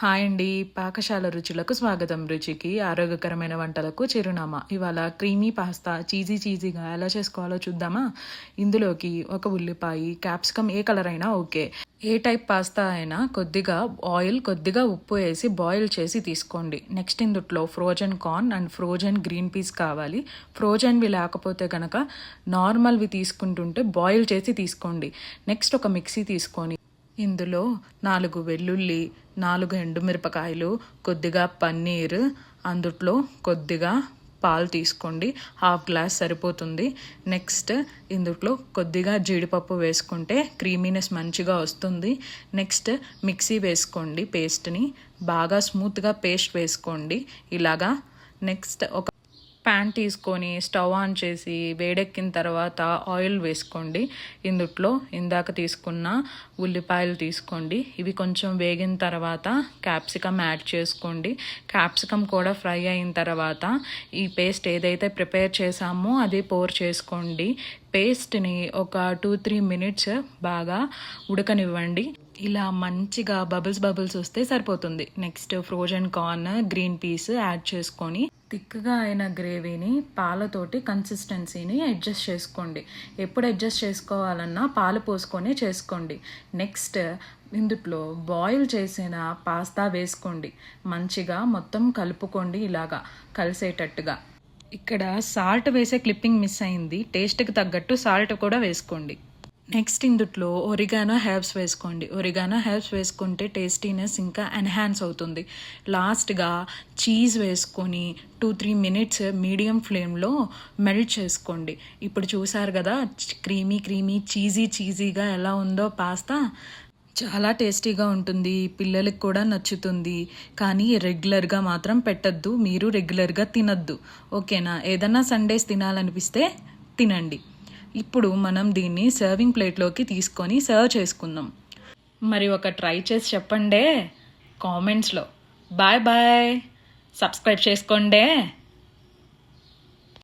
Hi అండి. పాకశాల రుచులకు స్వాగతం. రుచికి ఆరోగ్యకరమైన వంటలకు చిరునామా. ఇవాళ క్రీమీ పాస్తా చీజీగా ఎలా చేసుకోవాలో చూద్దామా? ఇందులోకి ఒక ఉల్లిపాయ, క్యాప్సికమ్ ఏ కలర్ అయినా ఓకే. ఏ టైప్ పాస్తా అయినా కొద్దిగా ఆయిల్, కొద్దిగా ఉప్పు వేసి బాయిల్ చేసి తీసుకోండి. నెక్స్ట్ ఇందుట్లో frozen corn and frozen green peas కావాలి. ఫ్రోజన్వి లేకపోతే కనుక నార్మల్వి తీసుకుంటుంటే బాయిల్ చేసి తీసుకోండి. నెక్స్ట్ ఒక మిక్సీ తీసుకొని ఇందులో 4 వెల్లుల్లి, 4 ఎండుమిరపకాయలు, కొద్దిగా పన్నీర్, అందుట్లో కొద్దిగా పాలు తీసుకోండి. 1/2 గ్లాస్ సరిపోతుంది. నెక్స్ట్ ఇందుట్లో కొద్దిగా జీడిపప్పు వేసుకుంటే క్రీమీనెస్ మంచిగా వస్తుంది. నెక్స్ట్ మిక్సీ వేసుకోండి. పేస్ట్ని బాగా స్మూత్గా పేస్ట్ వేసుకోండి ఇలాగా. నెక్స్ట్ ఒక ప్యాన్ తీసుకొని స్టవ్ ఆన్ చేసి వేడెక్కిన తర్వాత ఆయిల్ వేసుకోండి. ఇందుట్లో ఇందాక తీసుకున్న ఉల్లిపాయలు తీసుకోండి. ఇవి కొంచెం వేగిన తర్వాత క్యాప్సికమ్ యాడ్ చేసుకోండి. క్యాప్సికమ్ కూడా ఫ్రై అయిన తర్వాత ఈ పేస్ట్ ఏదైతే ప్రిపేర్ చేసామో అది పోర్ చేసుకోండి. పేస్ట్ని ఒక 2-3 మినిట్స్ బాగా ఉడకనివ్వండి. ఇలా మంచిగా బబుల్స్ వస్తే సరిపోతుంది. Next frozen corn, green peas add చేసుకొని థిక్గా అయిన గ్రేవీని పాలతోటి కన్సిస్టెన్సీని అడ్జస్ట్ చేసుకోండి. ఎప్పుడు అడ్జస్ట్ చేసుకోవాలన్నా పాలు పోసుకొని చేసుకోండి. నెక్స్ట్ ఇందుట్లో బాయిల్ చేసిన పాస్తా వేసుకోండి. మంచిగా మొత్తం కలుపుకోండి ఇలాగా కలిసేటట్టుగా. ఇక్కడ సాల్ట్ వేసే క్లిప్పింగ్ మిస్ అయింది. టేస్ట్కి తగ్గట్టు సాల్ట్ కూడా వేసుకోండి. నెక్స్ట్ ఇందుట్లో ఒరిగానో హెర్బ్స్ వేసుకోండి. ఒరిగానో హెర్బ్స్ వేసుకుంటే టేస్టీనెస్ ఇంకా ఎన్హాన్స్ అవుతుంది. లాస్ట్గా చీజ్ వేసుకొని 2-3 మినిట్స్ మీడియం ఫ్లేమ్లో మెల్ట్ చేసుకోండి. ఇప్పుడు చూసారు కదా క్రీమీ చీజీగా ఎలా ఉందో పాస్తా. చాలా టేస్టీగా ఉంటుంది. పిల్లలకి కూడా నచ్చుతుంది. కానీ రెగ్యులర్గా మాత్రం పెట్టద్దు. మీరు రెగ్యులర్గా తినద్దు, ఓకేనా? ఏదన్నా సండేస్ తినాలనిపిస్తే తినండి. ఇప్పుడు మనం దీన్ని సర్వింగ్ ప్లేట్లోకి తీసుకొని సర్వ్ చేసుకుందాం. మరి ఒక ట్రై చేసి చెప్పండి కామెంట్స్లో. బాయ్. సబ్స్క్రైబ్ చేసుకోండి.